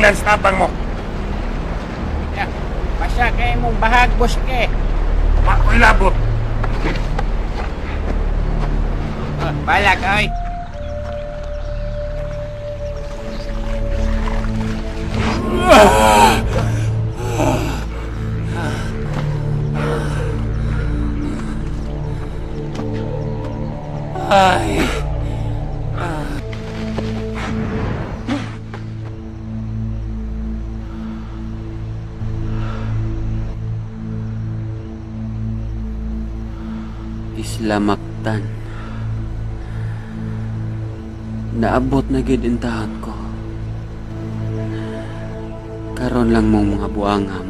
lance tabang mo. Ya, basta kay mong bahag, boss ke. Mako'y labot. Balak, oy. Isla Mactan. Naabot na gid intahon ko. Karon lang mong mga buang